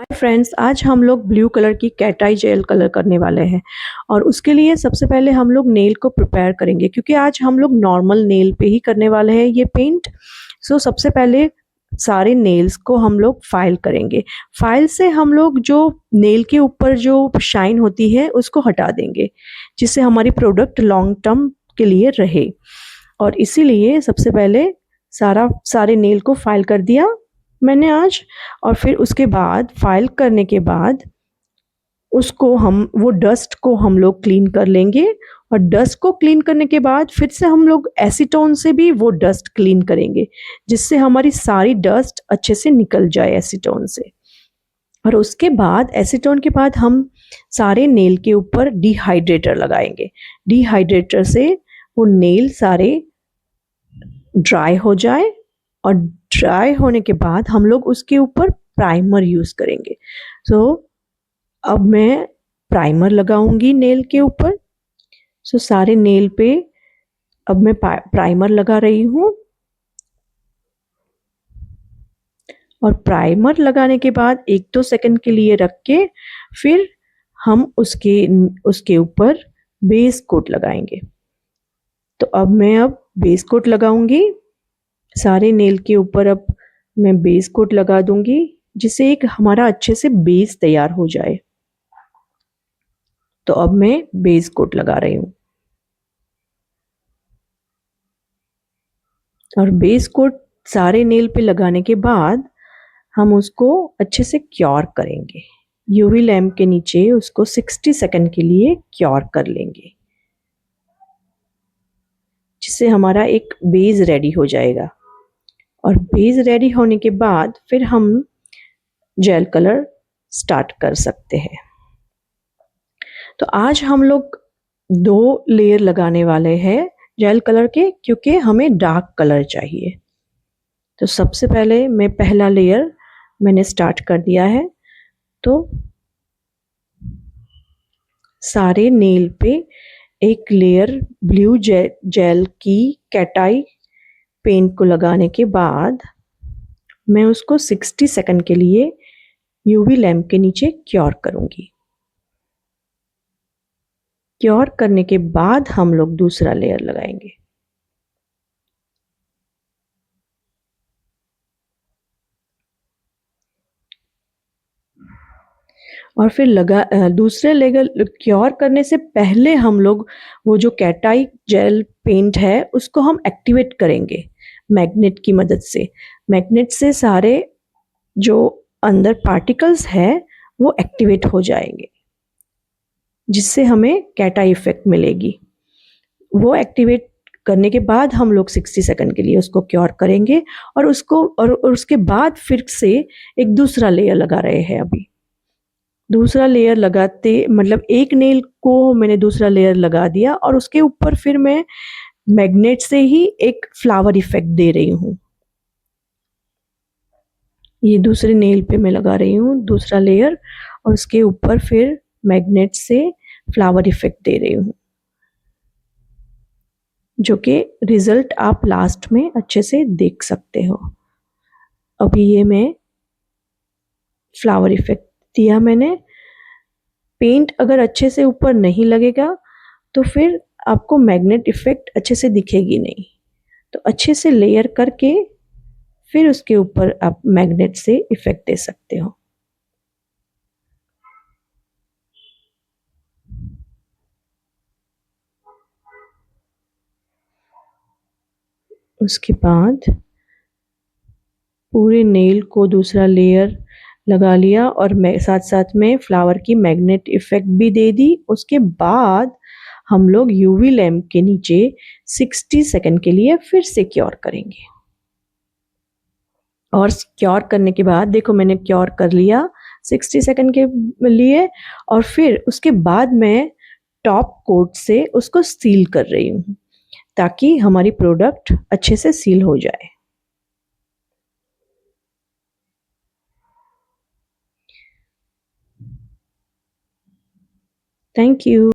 Friends, आज हम लोग ब्लू कलर की कैट आई जेल कलर करने वाले हैं और उसके लिए सबसे पहले हम लोग नेल को प्रिपेयर करेंगे क्योंकि आज हम लोग नॉर्मल नेल पे ही करने वाले हैं ये पेंट। सबसे पहले सारे नेल्स को हम लोग फाइल करेंगे। फाइल से हम लोग जो नेल के ऊपर जो शाइन होती है उसको हटा देंगे, जिससे हमारी प्रोडक्ट लॉन्ग टर्म के लिए रहे। और इसीलिए सबसे पहले सारे नेल को फाइल कर दिया मैंने आज। और फिर उसके बाद फाइल करने के बाद उसको वो डस्ट को हम लोग क्लीन कर लेंगे। और डस्ट को क्लीन करने के बाद फिर से हम लोग एसीटोन से भी वो डस्ट क्लीन करेंगे, जिससे हमारी सारी डस्ट अच्छे से निकल जाए एसीटोन से। और उसके बाद एसीटोन के बाद हम सारे नेल के ऊपर डिहाइड्रेटर लगाएंगे। डिहाइड्रेटर से वो नेल सारे ड्राई हो जाए और ड्राई होने के बाद हम लोग उसके ऊपर प्राइमर यूज़ करेंगे। अब मैं प्राइमर लगाऊंगी नेल के ऊपर। सारे नेल पे अब मैं प्राइमर लगा रही हूँ। और प्राइमर लगाने के बाद 1-2 सेकंड के लिए रख के फिर हम उसके ऊपर बेस कोट लगाएंगे। तो अब मैं बेस कोट लगाऊंगी सारे नेल के ऊपर। अब मैं बेस कोट लगा दूंगी, जिससे एक हमारा अच्छे से बेस तैयार हो जाए। तो अब मैं बेस कोट लगा रही हूँ। और बेस कोट सारे नेल पे लगाने के बाद हम उसको अच्छे से क्योर करेंगे। यूवी लैम्प के नीचे उसको 60 सेकंड के लिए क्योर कर लेंगे, जिससे हमारा एक बेस रेडी हो जाएगा। और बेस रेडी होने के बाद फिर हम जेल कलर स्टार्ट कर सकते हैं। तो आज हम लोग 2 लेयर लगाने वाले हैं जेल कलर के, क्योंकि हमें डार्क कलर चाहिए। तो सबसे पहले मैं पहला लेयर मैंने स्टार्ट कर दिया है। तो सारे नेल पे एक लेयर ब्लू जेल की कैट आई पेंट को लगाने के बाद मैं उसको 60 सेकंड के लिए यूवी लैम्प के नीचे क्योर करूंगी। क्योर करने के बाद हम लोग दूसरा लेयर लगाएंगे। और फिर दूसरे लेयर क्योर करने से पहले हम लोग वो जो कैट आई जेल पेंट है उसको हम एक्टिवेट करेंगे मैग्नेट की मदद से। मैग्नेट से सारे जो अंदर पार्टिकल्स है वो एक्टिवेट हो जाएंगे, जिससे हमें कैट आई इफेक्ट मिलेगी। वो एक्टिवेट करने के बाद हम लोग 60 सेकंड के लिए उसको क्योर करेंगे। और उसके बाद फिर से एक दूसरा लेयर लगा रहे हैं। अभी दूसरा लेयर लगाते मतलब एक नेल को मैंने दूसरा लेयर लगा दिया और उसके ऊपर फिर मैं मैग्नेट से ही एक फ्लावर इफेक्ट दे रही हूँ। ये दूसरे नेल पे मैं लगा रही हूँ दूसरा लेयर, और उसके ऊपर फिर मैग्नेट से फ्लावर इफेक्ट दे रही हूँ, जो कि रिजल्ट आप लास्ट में अच्छे से देख सकते हो। अभी ये मैं फ्लावर इफेक्ट दिया मैंने। पेंट अगर अच्छे से ऊपर नहीं लगेगा तो फिर आपको मैग्नेट इफेक्ट अच्छे से दिखेगी नहीं। तो अच्छे से लेयर करके फिर उसके ऊपर आप मैग्नेट से इफेक्ट दे सकते हो। उसके बाद पूरे नेल को दूसरा लेयर लगा लिया और मैं साथ साथ में फ्लावर की मैग्नेट इफेक्ट भी दे दी। उसके बाद हम लोग यूवी लैम्प के नीचे 60 सेकंड के लिए फिर से क्योर करेंगे। और क्योर करने के बाद देखो मैंने क्योर कर लिया 60 सेकंड के लिए। और फिर उसके बाद मैं टॉप कोट से उसको सील कर रही हूँ, ताकि हमारी प्रोडक्ट अच्छे से सील हो जाए। Thank you.